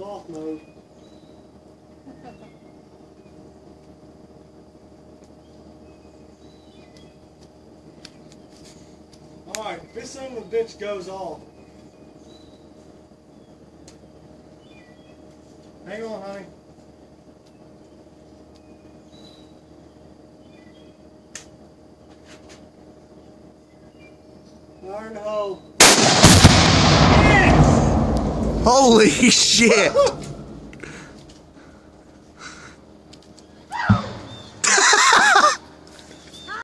soft mode. Alright, this son of a bitch goes off. Hang on, honey. Fire in the hole. Holy shit!